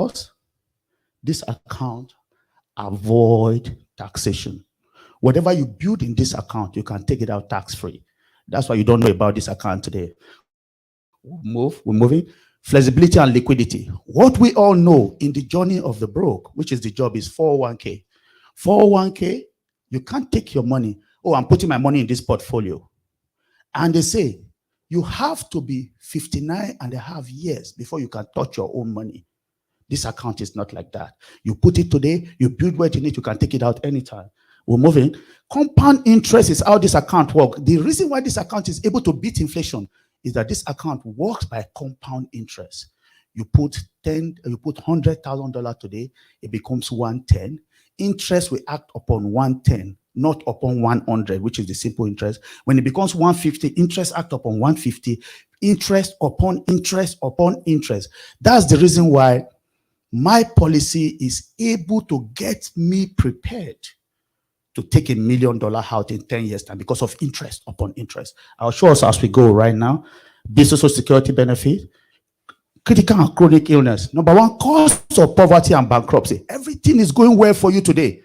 house, this account avoid taxation. Whatever you build in this account, you can take it out tax-free. That's why you don't know about this account today. We're moving. Flexibility and liquidity. What we all know in the journey of the broke, which is the job, is 401k. 401k, you can't take your money. Oh, I'm putting my money in this portfolio. And they say, you have to be 59 and a half years before you can touch your own money. This account is not like that. You put it today, you build what you need, you can take it out anytime. We're moving. Compound interest is how this account works. The reason why this account is able to beat inflation is that this account works by compound interest. You put $100,000 today, it becomes 110. Interest will act upon 110, not upon 100, which is the simple interest. When it becomes 150, interest act upon 150, interest upon interest upon interest. That's the reason why my policy is able to get me prepared to take $1 million out in 10 years time because of interest upon interest. I'll show us as we go right now. Business Social Security benefit, critical and chronic illness. Number one, cause of poverty and bankruptcy. Everything is going well for you today.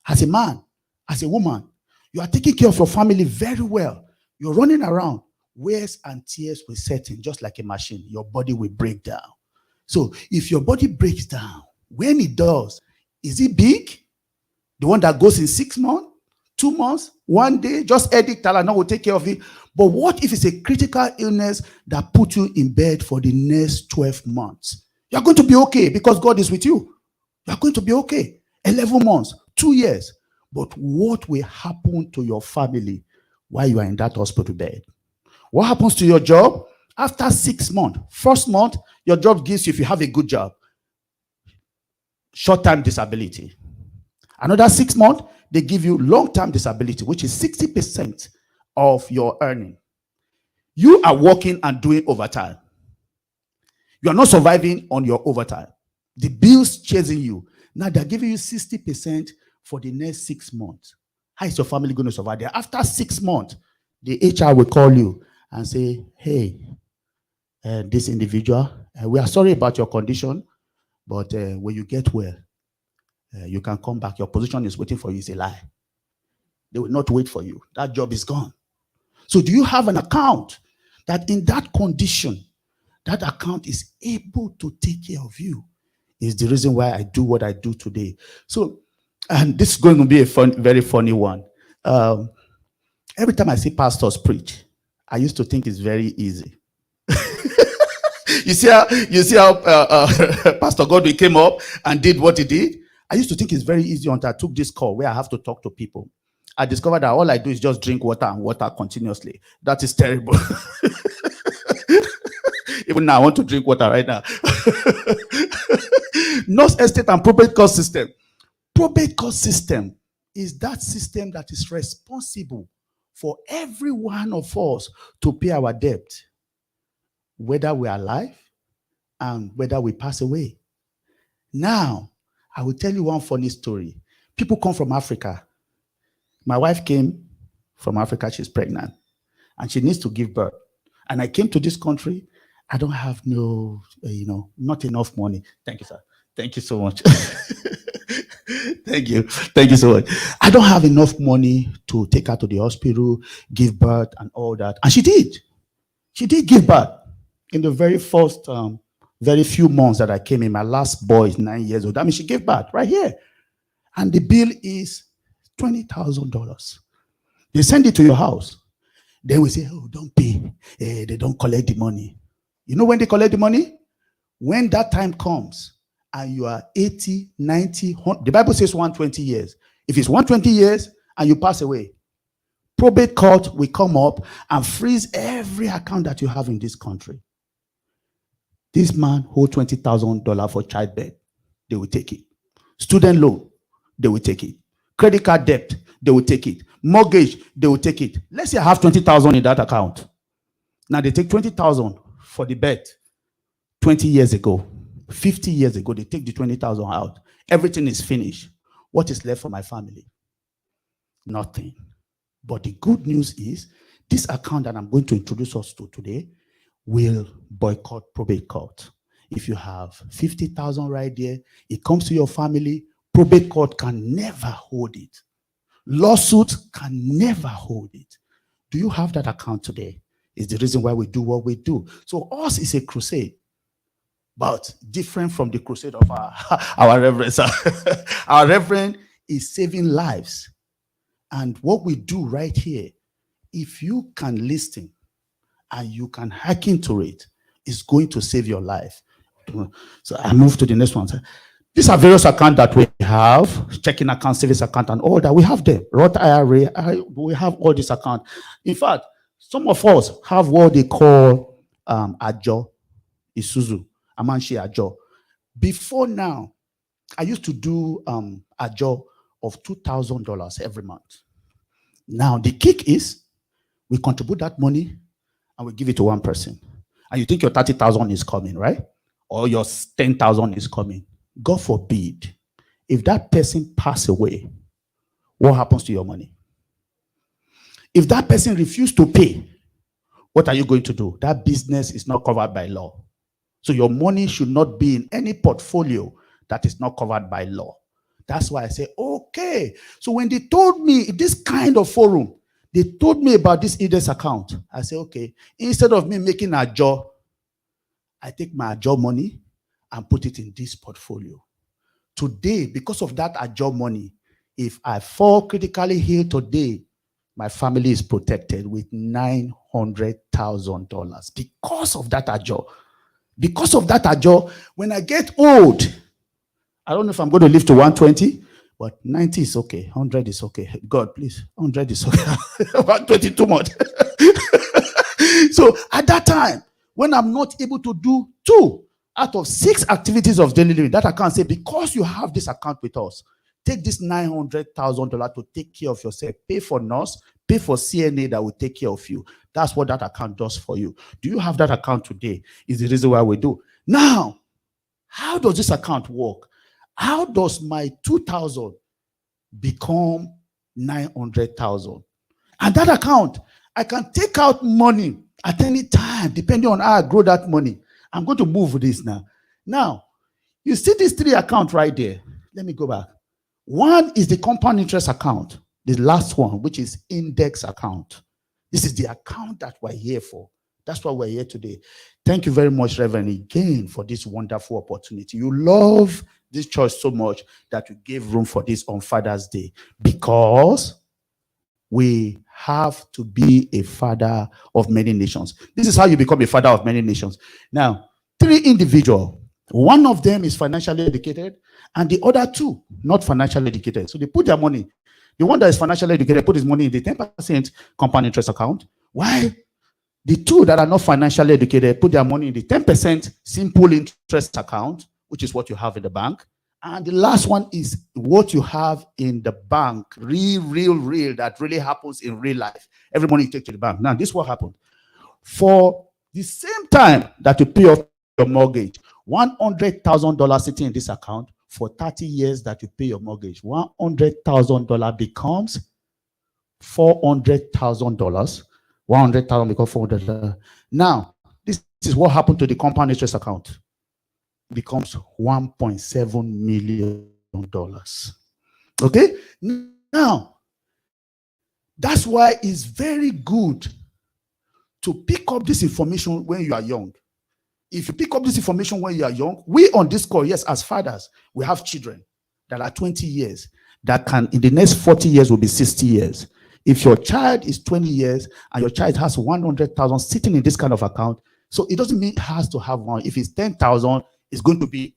As a man, as a woman, you are taking care of your family very well. You're running around. Wears and tears will set in just like a machine. Your body will break down. So if your body breaks down, when it does, is it big? The one that goes in 6 months, 2 months, 1 day, just edit Tylenol will take care of it. But what if it's a critical illness that puts you in bed for the next 12 months? You're going to be okay because God is with you. You're going to be okay. 11 months, 2 years. But what will happen to your family while you are in that hospital bed? What happens to your job? After 6 months, first month, your job gives you, if you have a good job, short-term disability. Another 6 months, they give you long-term disability, which is 60% of your earning. You are working and doing overtime. You are not surviving on your overtime. The bills chasing you. Now they're giving you 60% for the next 6 months. How is your family going to survive there? After 6 months, the HR will call you and say, hey, this individual, we are sorry about your condition, but when you get well, you can come back. Your position is waiting for you. It's a lie. They will not wait for you. That job is gone. So do you have an account that in that condition, that account is able to take care of you? Is the reason why I do what I do today. So, and this is going to be a very funny one. Every time I see pastors preach, I used to think it's very easy. You see how Pastor Godwin came up and did what he did? I used to think it's very easy until I took this call where I have to talk to people. I discovered that all I do is just drink water and water continuously. That is terrible. Even now, I want to drink water right now. Nurse estate and probate court system. Probate court system is that system that is responsible for every one of us to pay our debt, whether we are alive and whether we pass away. Now, I will tell you one funny story. People come from Africa. My wife came from Africa. She's pregnant. And she needs to give birth. And I came to this country. I don't have not enough money. Thank you, sir. Thank you so much. Thank you. Thank you so much. I don't have enough money to take her to the hospital, give birth, and all that. And she did. She did give birth. In the very first, very few months that I came in, my last boy is 9 years old. I mean, she gave birth right here. And the bill is $20,000. They send it to your house. Then we say, oh, don't pay. They don't collect the money. You know when they collect the money? When that time comes and you are 80, 90, 100, the Bible says 120 years. If it's 120 years and you pass away, probate court will come up and freeze every account that you have in this country. This man hold $20,000 for childbirth. They will take it. Student loan, they will take it. Credit card debt, they will take it. Mortgage, they will take it. Let's say I have 20,000 in that account. Now they take 20,000 for the birth 20 years ago. 50 years ago, they take the 20,000 out. Everything is finished. What is left for my family? Nothing. But the good news is this account that I'm going to introduce us to today will boycott probate court. If you have 50,000 right there, it comes to your family, probate court can never hold it. Lawsuit can never hold it. Do you have that account today? Is the reason why we do what we do. So us is a crusade, but different from the crusade of our reverends. Our reverend is saving lives. And what we do right here, if you can listen and you can hack into it, it's going to save your life. So I move to the next one. These are various accounts that we have, checking account, savings account, and all that. We have them. Roth IRA, we have all these accounts. In fact, some of us have what they call Ajo, Isuzu, Amanshi Ajo. Before now, I used to do Ajo of $2,000 every month. Now, the kick is we contribute that money and we give it to one person. And you think your 30,000 is coming, right? Or your 10,000 is coming. God forbid, if that person passes away, what happens to your money? If that person refuses to pay, what are you going to do? That business is not covered by law. So your money should not be in any portfolio that is not covered by law. That's why I say, okay. So when they told me this kind of forum, they told me about this IDES account. I say, okay, instead of me making a job, I take my job money and put it in this portfolio. Today, because of that job money, if I fall critically ill today, my family is protected with $900,000 because of that job. Because of that job, when I get old, I don't know if I'm going to live to 120, but 90 is okay. 100 is okay. God, please. 100 is okay. 120 too much. So at that time, when I'm not able to do 2 out of 6 activities of daily living, that I can't say, because you have this account with us, take this $900,000 to take care of yourself. Pay for nurse, pay for CNA that will take care of you. That's what that account does for you. Do you have that account today? Is the reason why we do. Now, how does this account work? How does my 2,000 become 900,000? And that account, I can take out money at any time, depending on how I grow that money. I'm going to move this now. Now, you see these 3 accounts right there. Let me go back. One is the compound interest account. The last one, which is index account. This is the account that we're here for. That's why we're here today. Thank you very much, Reverend, again, for this wonderful opportunity. You love this church so much that you gave room for this on Father's Day, because we have to be a father of many nations. This is how you become a father of many nations. Now, 3 individuals. One of them is financially educated, and the other 2 not financially educated. So they put their money. The one that is financially educated put his money in the 10% compound interest account, while the 2 that are not financially educated put their money in the 10% simple interest account, which is what you have in the bank. And the last one is what you have in the bank, real, that really happens in real life. Every money you take to the bank. Now, this is what happened. For the same time that you pay off your mortgage, $100,000 sitting in this account, for 30 years that you pay your mortgage, $100,000 becomes $400,000. 100,000 becomes $400,000. Now, this is what happened to the compound interest account. Becomes $1.7 million. Okay? Now, that's why it's very good to pick up this information when you are young. If you pick up this information when you are young, we on this call, yes, as fathers, we have children that are 20 years, that can, in the next 40 years, will be 60 years. If your child is 20 years and your child has 100,000 sitting in this kind of account, so it doesn't mean it has to have one. If it's 10,000, it's going to be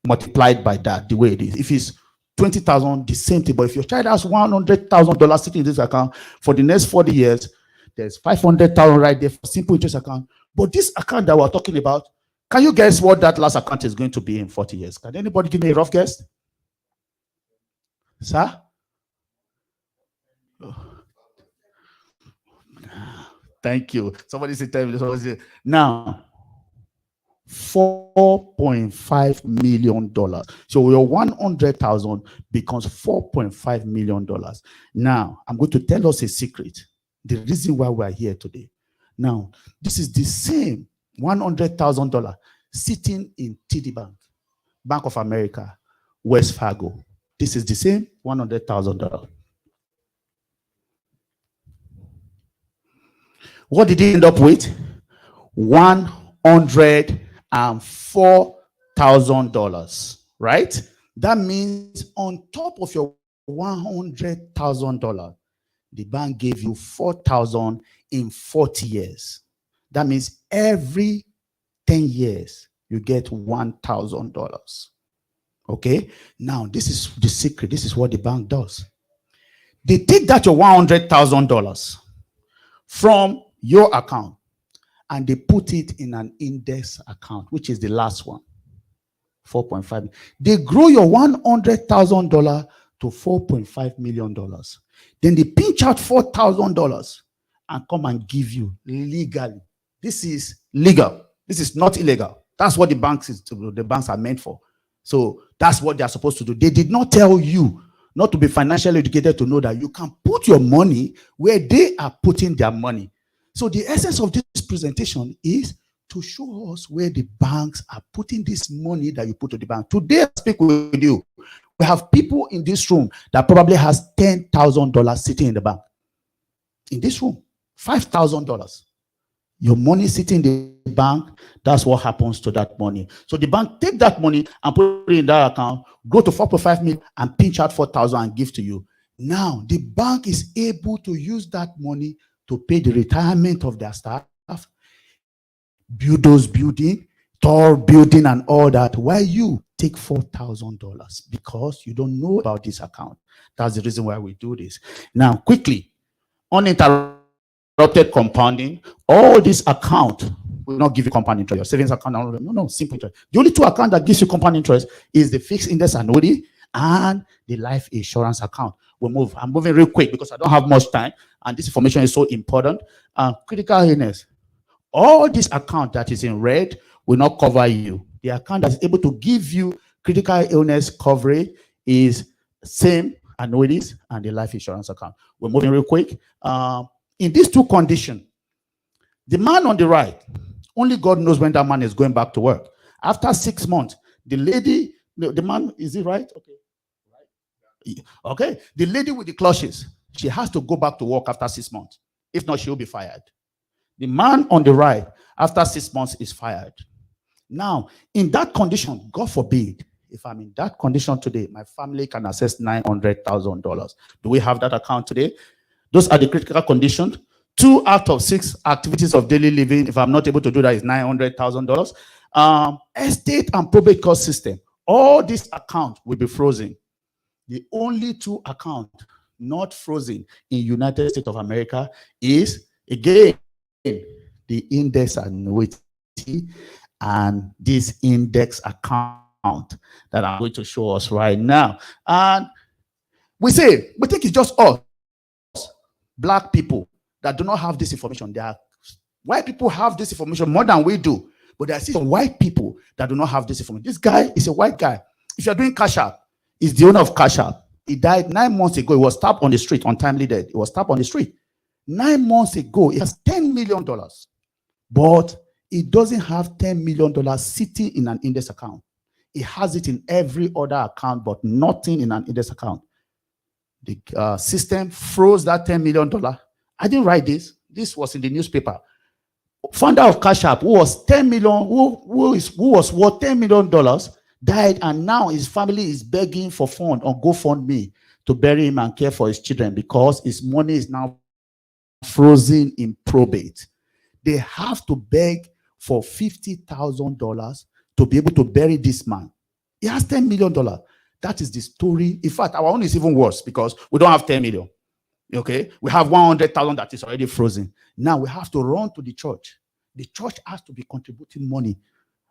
multiplied by that, the way it is. If it's 20,000, the same thing. But if your child has $100,000 sitting in this account for the next 40 years, there's 500,000 right there for simple interest account. But this account that we're talking about, can you guess what that last account is going to be in 40 years? Can anybody give me a rough guess? Sir? Oh. Thank you. Somebody say, tell me. Somebody say, now, $4.5 million. So your 100,000 becomes $4.5 million. Now, I'm going to tell us a secret. The reason why we're here today. Now, this is the same $100,000. sitting in TD Bank, Bank of America, West Fargo. This is the same $100,000. What did he end up with? $104,000, right? That means on top of your $100,000, the bank gave you $4,000 in 40 years. That means every 10 years, you get $1,000. Okay? Now, this is the secret. This is what the bank does. They take that your $100,000 from your account and they put it in an index account, which is the last one, 4.5. They grow your $100,000 to $4.5 million. Then they pinch out $4,000 and come and give you legally. This is legal. This is not illegal. That's what the banks are meant for. So that's what they are supposed to do. They did not tell you not to be financially educated to know that you can put your money where they are putting their money. So the essence of this presentation is to show us where the banks are putting this money that you put to the bank. Today, I speak with you. We have people in this room that probably has $10,000 sitting in the bank. In this room, $5,000. Your money sitting in the bank, that's what happens to that money. So the bank take that money and put it in that account, go to 4.5 million and pinch out 4,000 and give to you. Now, the bank is able to use that money to pay the retirement of their staff, build those buildings, tall building and all that, while you take $4,000 because you don't know about this account. That's the reason why we do this. Now, quickly, uninterrupted compounding. All this account will not give you compound interest. Your savings account, no, simple interest. The only two accounts that gives you compound interest is the fixed index annuity and the life insurance account. We'll move. I'm moving real quick because I don't have much time, and this information is so important. Critical illness. All this account that is in red will not cover you. The account that's able to give you critical illness coverage is same annuities and the life insurance account. We're moving real quick. In these two conditions, the man on the right, only God knows when that man is going back to work. After 6 months, the lady, the man, is it right? Okay. Okay. The lady with the clutches, she has to go back to work after 6 months. If not, she'll be fired. The man on the right, after 6 months, is fired. Now, in that condition, God forbid, if I'm in that condition today, my family can access $900,000. Do we have that account today? Those are the critical conditions. 2 out of 6 activities of daily living, if I'm not able to do that, is $900,000. Estate and probate court system. All these accounts will be frozen. The only 2 accounts not frozen in United States of America is, again, the index annuity and this index account that I'm going to show us right now. And we think it's just us, black people, that do not have this information. White people have this information more than we do, but there are still white people that do not have this information. This guy is a white guy. If you're doing Cash App, he's the owner of Cash App. He died 9 months ago. He was stabbed on the street, untimely death. He was stabbed on the street 9 months ago. He has $10 million, but he doesn't have $10 million sitting in an index account. He has it in every other account, but nothing in an index account. The system froze that $10 million. I didn't write this. This was in the newspaper. Founder of Cash App, who was $10 million, who was worth $10 million, died, and now his family is begging for fund on GoFundMe to bury him and care for his children because his money is now frozen in probate. They have to beg for $50,000 to be able to bury this man. He has $10 million. That is the story. In fact, our own is even worse because we don't have $10 million. Okay, we have 100,000 that is already frozen. Now we have to run to the church. The church has to be contributing money,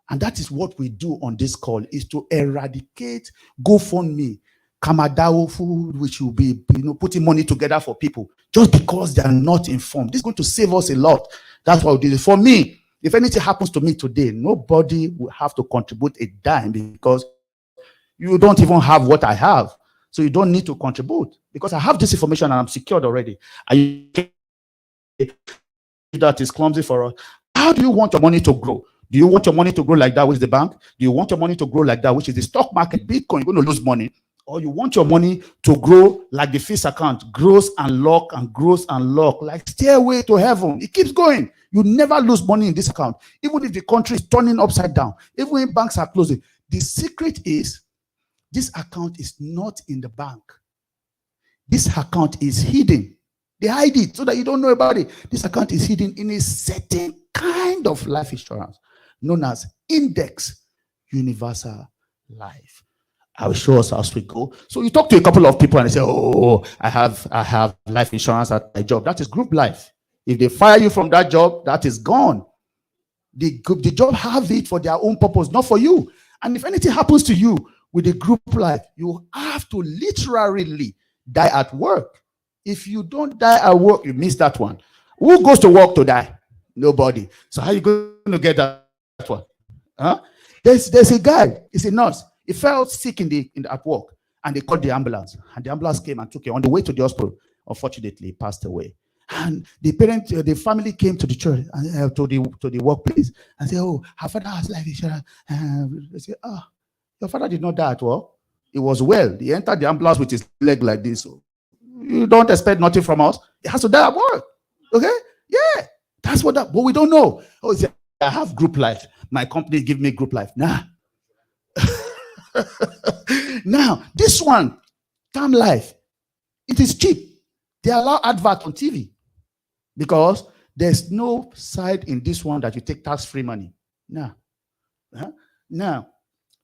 and that is what we do on this call: is to eradicate GoFundMe, Kamadawo food, which will be putting money together for people just because they are not informed. This is going to save us a lot. That's what we did. For me, if anything happens to me today, nobody will have to contribute a dime because you don't even have what I have. So you don't need to contribute because I have this information and I'm secured already. That is clumsy for us. How do you want your money to grow? Do you want your money to grow like that, which is the bank? Do you want your money to grow like that, which is the stock market, Bitcoin? You're going to lose money. Or you want your money to grow like the fixed account, grows and lock and grows and lock, like stairway to heaven. It keeps going. You never lose money in this account, even if the country is turning upside down, even if banks are closing. The secret is this account is not in the bank. This account is hidden. They hide it so that you don't know about it. This account is hidden in a certain kind of life insurance known as Index Universal Life. I will show us as we go. So you talk to a couple of people and they say, oh, I have life insurance at my job. That is group life. If they fire you from that job, that is gone. The job have it for their own purpose, not for you. And if anything happens to you with the group life, you have to literally die at work. If you don't die at work, you miss that one. Who goes to work to die? Nobody. So how are you going to get that one? Huh? There's a guy, he's a nurse. He fell sick at work, and they called the ambulance. And the ambulance came and took him on the way to the hospital. Unfortunately, he passed away. And the family came to the church and to the workplace and said, "Oh, her father has life insurance." They said, "Oh, your father did not die at work. He was well. He entered the ambulance with his leg like this. So you don't expect nothing from us. He has to die at work." Okay? Yeah, that's what that. But we don't know. Oh, he said, "I have group life. My company give me group life." Nah. Now, this one, term life, it is cheap. They allow advert on TV because there's no side in this one that you take tax-free money. Now,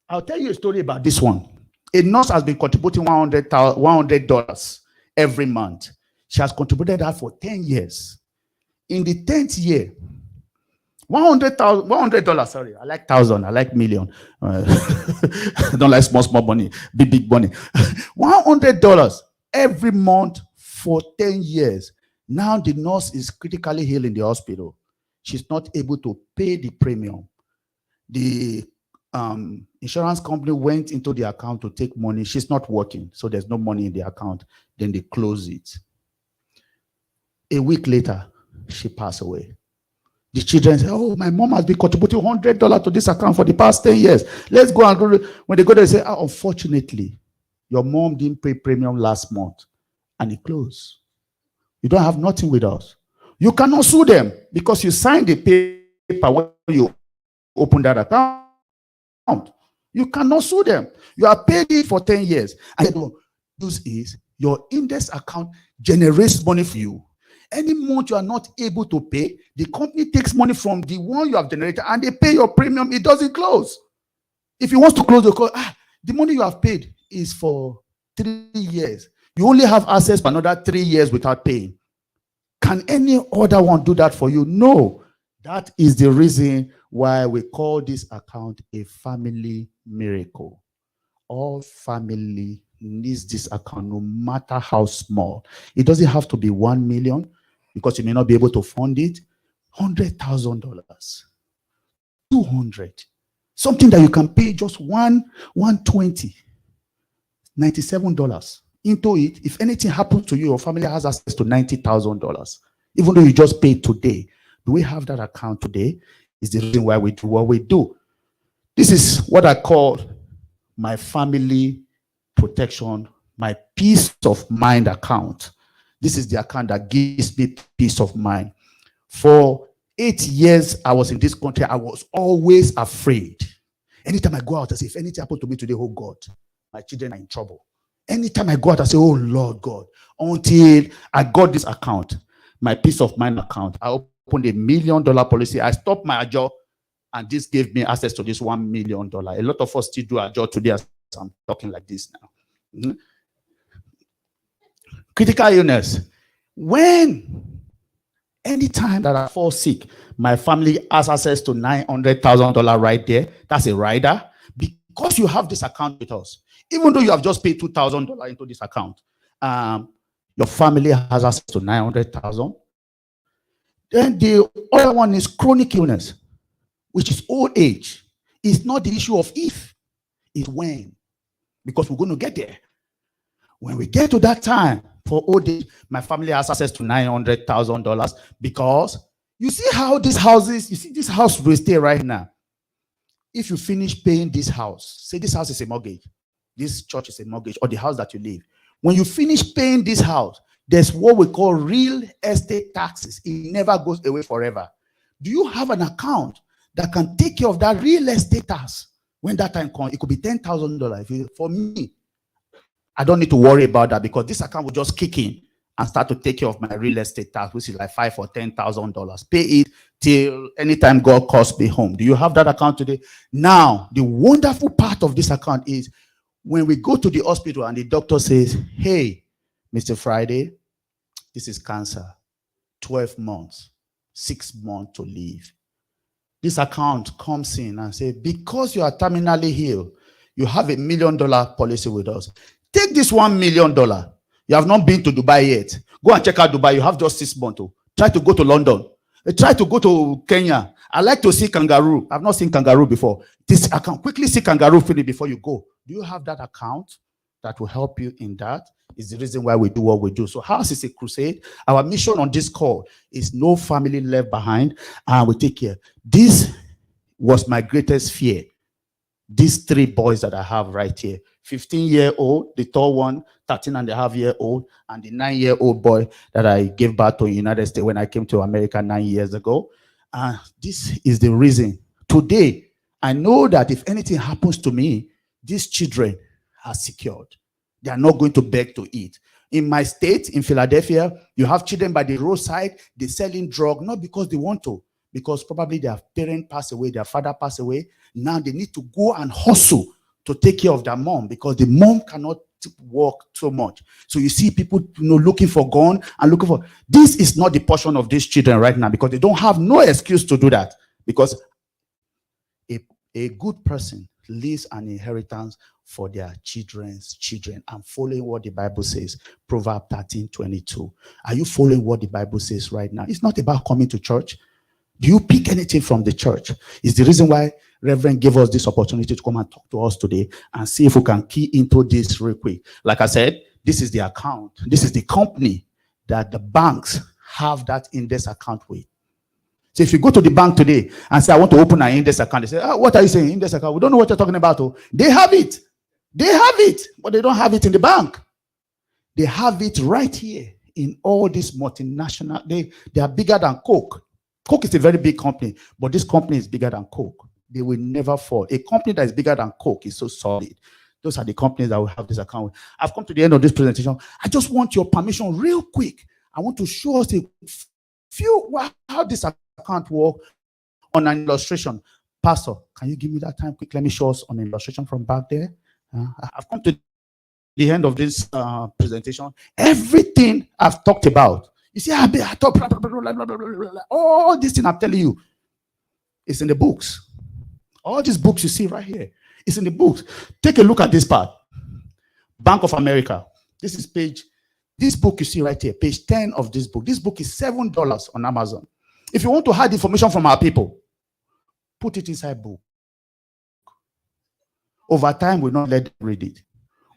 I'll tell you a story about this one. A nurse has been contributing $100 every month. She has contributed that for 10 years. In the 10th year, $100, sorry, I like thousand, I like million. I don't like small money, big money. $100 every month for 10 years. Now the nurse is critically ill in the hospital. She's not able to pay the premium. The insurance company went into the account to take money. She's not working, so there's no money in the account. Then they close it. A week later, she passed away. The children say, "Oh, my mom has been contributing $100 to this account for the past 10 years. Let's go and go." When they go there, they say, "Oh, unfortunately, your mom didn't pay premium last month and it closed. You don't have nothing with us." You cannot sue them because you signed the paper when you open that account. You cannot sue them. You are paid it for 10 years. And what this is, your index account generates money for you. Any month you are not able to pay, the company takes money from the one you have generated and they pay your premium. It doesn't close. If you want to close the money you have paid is for 3 years. You only have access for another 3 years without paying. Can any other one do that for you? No. That is the reason why we call this account a family miracle. All family needs this account, no matter how small. It doesn't have to be 1 million because you may not be able to fund it. $100,000, 200, something that you can pay just $120, $97 into it. If anything happens to you, your family has access to $90,000, even though you just paid today. Do we have that account today? Is the reason why we do what we do. This is what I call my family protection, my peace of mind account. This is the account that gives me peace of mind. For 8 years I was in this country, I was always afraid. Anytime I go out, I say, if anything happened to me today, oh God, my children are in trouble. Anytime I go out, I say, oh Lord God, until I got this account, my peace of mind account. I opened $1 million policy. I stopped my job, and this gave me access to this $1 million. A lot of us still do a job today as I'm talking like this now. Mm-hmm. Critical illness. Anytime that I fall sick, my family has access to $900,000 right there. That's a rider. Because you have this account with us, even though you have just paid $2,000 into this account, your family has access to $900,000. Then the other one is chronic illness, which is old age. It's not the issue of if, it's when. Because we're going to get there. When we get to that time for old age, my family has access to $900,000 because you see how these houses, you see this house we stay right now. if you finish paying this house, say this house is a mortgage, this church is a mortgage, or the house that you live. When you finish paying this house, there's what we call real estate taxes. It never goes away forever. Do you have an account that can take care of that real estate tax when that time comes? It could be $10,000. For me, I don't need to worry about that because this account will just kick in and start to take care of my real estate tax, which is like $5,000 or $10,000. Pay it till anytime God calls me home. Do you have that account today? Now, the wonderful part of this account is when we go to the hospital and the doctor says, hey, Mr. Friday, this is cancer, 12 months, 6 months to live. This account comes in and says, because you are terminally ill, you have $1 million policy with us. Take this $1 million. You have not been to Dubai yet. Go and check out Dubai. You have just 6 months. Try to go to London. Try to go to Kenya. I like to see kangaroo. I've not seen kangaroo before. This account, quickly see kangaroo feeding before you go. Do you have that account that will help you in that? Is the reason why we do what we do. So House is a crusade. Our mission on this call is no family left behind, and we take care. This was my greatest fear. These 3 boys that I have right here, 15-year-old, the tall one, 13-and-a-half-year-old, and the 9-year-old boy that I gave birth to in the United States when I came to America 9 years ago. This is the reason. Today, I know that if anything happens to me, these children are secured. They are not going to beg to eat. In my state, in Philadelphia, you have children by the roadside. They're selling drugs, not because they want to, because probably their parent passed away, their father passed away. Now they need to go and hustle to take care of their mom because the mom cannot work so much. So you see people, looking for gun and looking for. This is not the portion of these children right now because they don't have no excuse to do that, because a good person leaves an inheritance for their children's children and following what the Bible says. Proverbs 13:22. Are you following what the Bible says right now? It's not about coming to church. Do you pick anything from the church? It's the reason why Reverend gave us this opportunity to come and talk to us today and see if we can key into this real quick. Like I said, this is the account. This is the company that the banks have that index account with. So if you go to the bank today and say, I want to open an index account, they say, what are you saying, index account? We don't know what you're talking about. Oh. They have it. They have it, but they don't have it in the bank. They have it right here in all these multinational. They are bigger than Coke. Coke is a very big company, but this company is bigger than Coke. They will never fall. A company that is bigger than Coke is so solid. Those are the companies that will have this account with. I've come to the end of this presentation. I just want your permission real quick. I want to show us a few how this account works on an illustration. Pastor, can you give me that time quick? Let me show us on an illustration from back there. I've come to the end of this presentation. Everything I've talked about. You see, I talk all this thing I'm telling you is in the books. All these books you see right here is in the books. Take a look at this part. Bank of America. This is this book you see right here, page 10 of this book. This book is $7 on Amazon. If you want to hide information from our people, put it inside book. Over time, we'll not let them read it.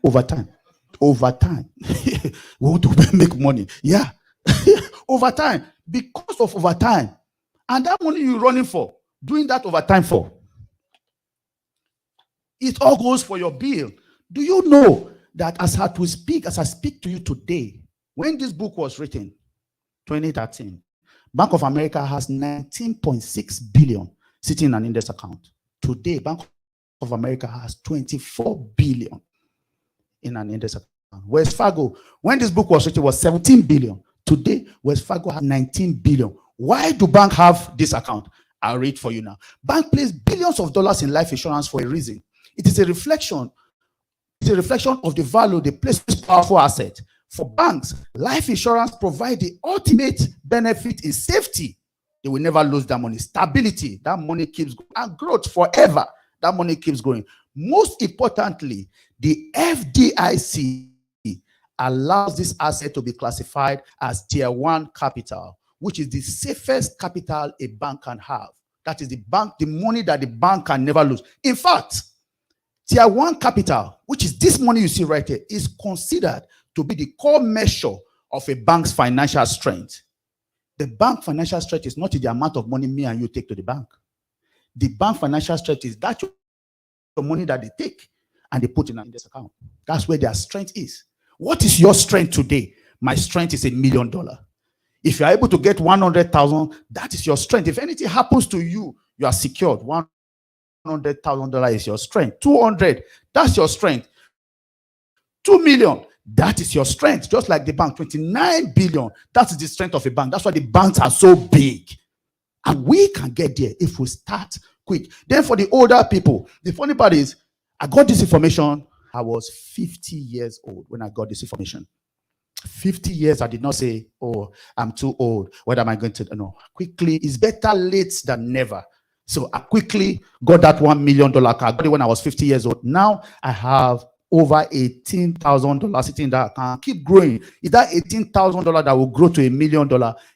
Over time. We want to make money. Yeah. Over time. Because of overtime. And that money you're running for, doing that overtime for, it all goes for your bill. Do you know that as I speak to you today, when this book was written, 2013, Bank of America has 19.6 billion sitting in an index account. Today, Bank of America has 24 billion in an index account. Wells Fargo, when this book was written, was 17 billion. Today, Wells Fargo has 19 billion. Why do banks have this account? I'll read for you now. Bank plays billions of dollars in life insurance for a reason. It is a reflection. It's a reflection of the value they place this powerful asset. For banks, life insurance provides the ultimate benefit in safety. They will never lose that money. Stability, that money keeps going. And growth forever, that money keeps going. Most importantly, the FDIC allows this asset to be classified as tier 1 capital, which is the safest capital a bank can have. That is the money that the bank can never lose. In fact, tier 1 capital, which is this money you see right here, is considered to be the core measure of a bank's financial strength. The bank financial strength is not in the amount of money me and you take to the bank. The bank financial strength is that your money that they take and they put in an index account. That's where their strength is. What is your strength today? My strength is $1 million. If you are able to get 100,000, that is your strength. If anything happens to you, you are secured. $100,000 is your strength. 200, that's your strength. 2 million, that is your strength. Just like the bank, 29 billion, that is the strength of a bank. That's why the banks are so big. And we can get there if we start quick. Then for the older people, the funny part is, I got this information. I was 50 years old when I got this information. 50 years, I did not say, oh, I'm too old. What am I going to do? No, quickly, it's better late than never. So I quickly got that $1 million car. I got it when I was 50 years old. Now I have over $18,000 sitting in that account. Keep growing. Is that $18,000 that will grow to $1 million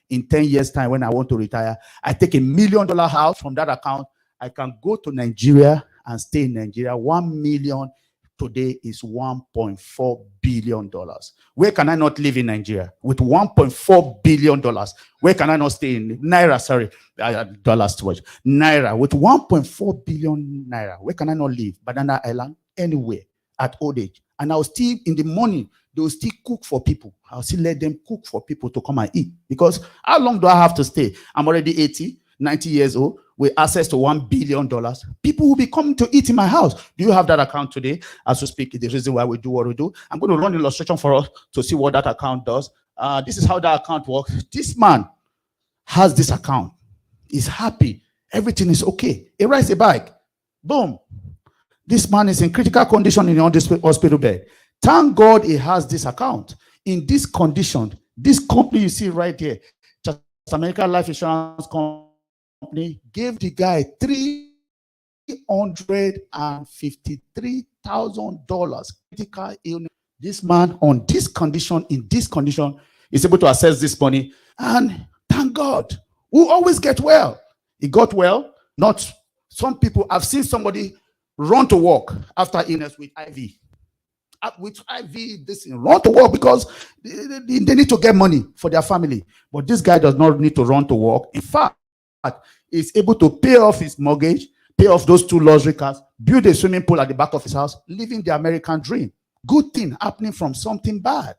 in 10 years time when I want to retire? I take $1 million out from that account. I can go to Nigeria and stay in Nigeria. 1 million today is $1.4 billion. Where can I not live in Nigeria with $1.4 billion? Where can I not stay in Naira? Sorry, dollars too much. Naira with 1.4 billion Naira. Where can I not live? Banana Island, anywhere at old age. And I'll still, in the morning, they will still cook for people. I'll still let them cook for people to come and eat. Because how long do I have to stay? I'm already 80, 90 years old with access to $1 billion. People will be coming to eat in my house. Do you have that account today? As we speak, the reason why we do what we do. I'm going to run an illustration for us to see what that account does. This is how that account works. This man has this account. He's happy. Everything is okay. He rides a bike. Boom. This man is in critical condition in this hospital bed. Thank God he has this account. In this condition, this company you see right here, Just American Life Insurance Company, gave the guy $353,000 critical illness. This man on this condition, in this condition, is able to access this money. And thank God, we always get well. He got well. Not some people. I've seen somebody run to work after illness with IV. With IV, this run to work because they need to get money for their family. But this guy does not need to run to work. In fact, he's able to pay off his mortgage, pay off those 2 luxury cars, build a swimming pool at the back of his house, living the American dream. Good thing happening from something bad.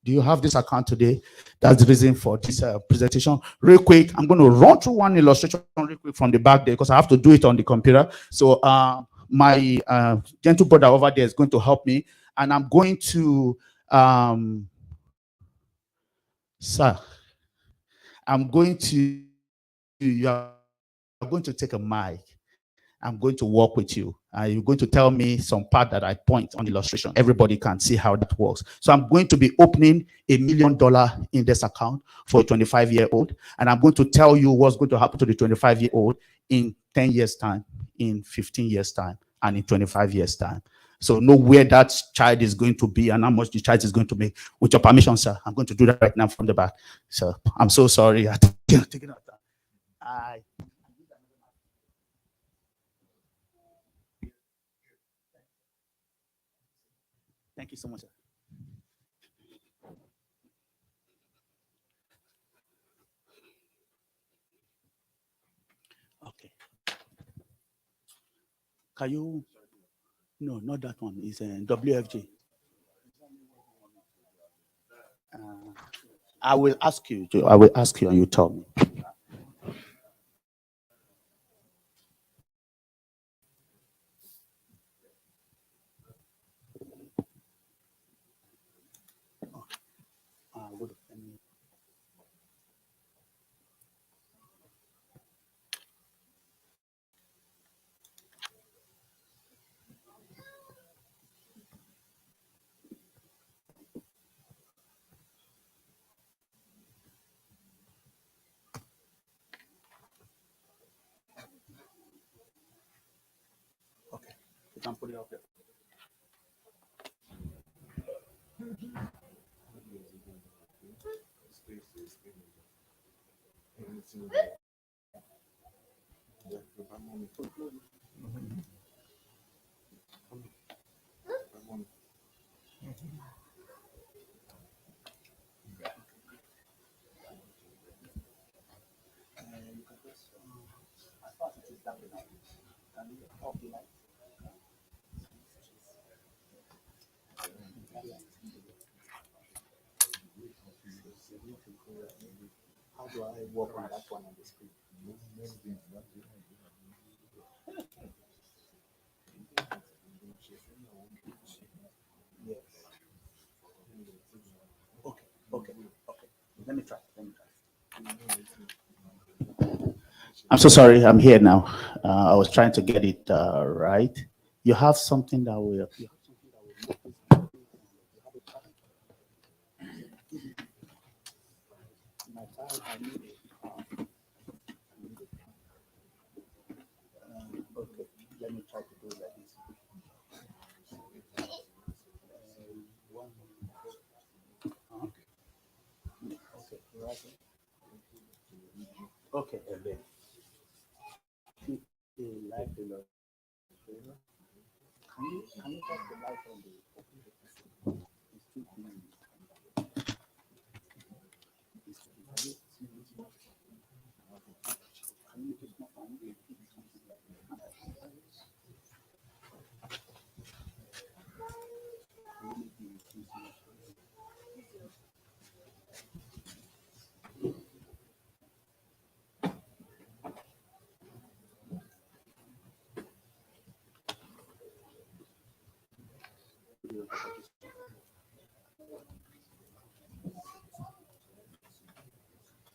Do you have this account today? That's the reason for this presentation. Real quick, I'm going to run through one illustration real quick from the back there because I have to do it on the computer. So my gentle brother over there is going to help me, and I'm going to sir, I'm going to, you are going to take a mic. I'm going to work with you. You're going to tell me some part that I point on the illustration. Everybody can see how that works. So I'm going to be opening $1 million in this account for a 25-year-old. And I'm going to tell you what's going to happen to the 25-year-old in 10 years time, in 15 years time, and in 25 years time. So know where that child is going to be and how much the child is going to make. With your permission, sir, I'm going to do that right now from the back. So I'm so sorry. I'm taking out that. Thank you so much, sir. Okay. Can you? No, not that one. It's WFG. I will ask you. I will ask you, and you tell me. Okay, you can put it up there. How do I work on that one on the screen? Yes. Okay, okay, okay. Let me try. I'm so sorry. I'm here now. I was trying to get it right. You have something that will. My file, I need it. Okay, let me try to do it like this. Okay, and then keep the light below. Can you touch the light on the? It's too clean.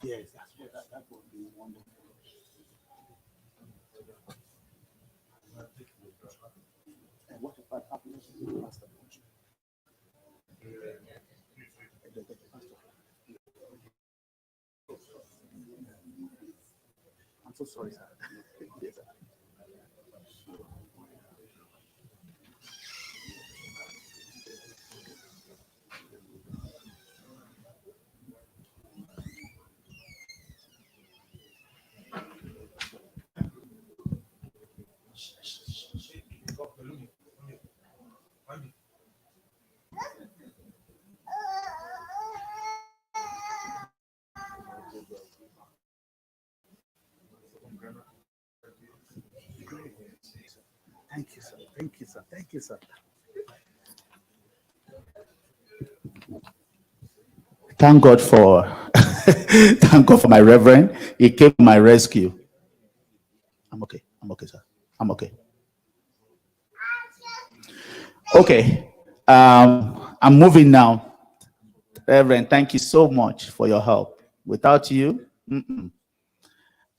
Yes, that would be wonderful. And what about happiness in the pastor? I'm so sorry, sir. Yes, sir. Thank you, sir. Thank you, sir. Thank you, sir. Thank God for thank God for my reverend. He came to my rescue. I'm okay. I'm okay, sir. I'm okay. Okay. I'm moving now. Reverend, thank you so much for your help. Without you,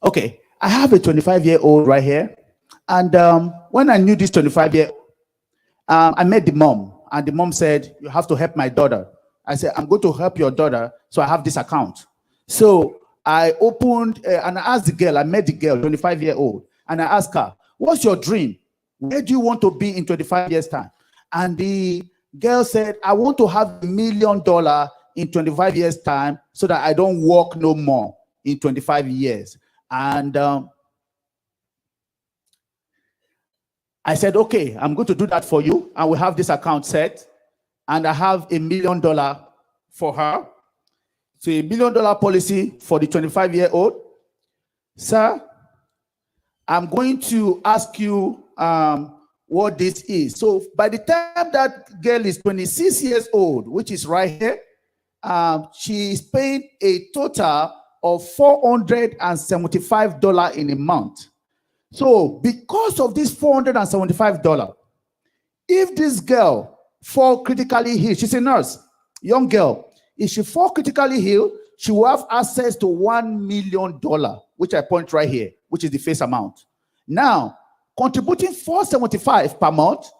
okay. I have a 25-year-old right here. And when I knew this 25-year, I met the mom, and the mom said, "You have to help my daughter." I said, "I'm going to help your daughter, so I have this account." So I opened and I asked the girl, I met the girl, 25-year-old, and I asked her, "What's your dream? Where do you want to be in 25 years' time?" And the girl said, "I want to have $1 million in 25 years' time so that I don't work no more in 25 years. And I said, "Okay, I'm going to do that for you. And we have this account set. And I have $1 million for her. So $1 million policy for the 25-year-old. Sir, I'm going to ask you what this is." So by the time that girl is 26 years old, which is right here, she is paying a total of $475 in a month. So because of this $475, if this girl fall critically ill, she's a nurse, young girl, if she fall critically ill, she will have access to $1 million, which I point right here, which is the face amount. Now, contributing $475 per month,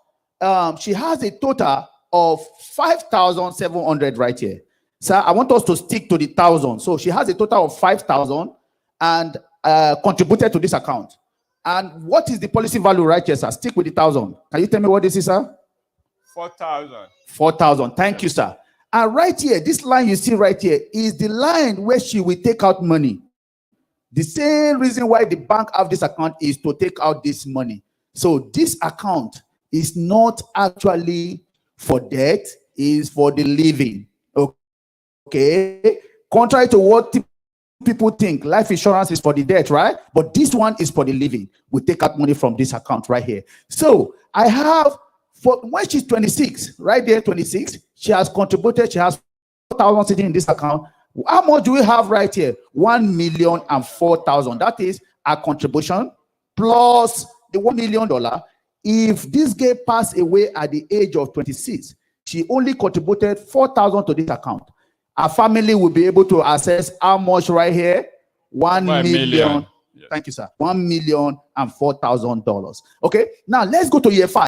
she has a total of 5,700 right here. So I want us to stick to the 1,000. So she has a total of 5,000 and contributed to this account. And what is the policy value right here, sir? Stick with the 1,000. Can you tell me what this is, sir? 4,000. 4,000. Thank you, sir. And right here, this line you see right here is the line where she will take out money. The same reason why the bank have this account is to take out this money. So this account is not actually for debt, is for the living. Okay. Contrary to what people think life insurance is for the dead, right? But this one is for the living. We take out money from this account right here. So I have, for when she's 26, right there, 26, she has contributed, she has 4,000 sitting in this account. How much do we have right here? 1,004,000. That is our contribution plus the $1 million. If this girl passed away at the age of 26, she only contributed 4,000 to this account. Our family will be able to access how much right here? 1 million. Yes. Thank you, sir. $1,004,000. Okay. Now let's go to year 5.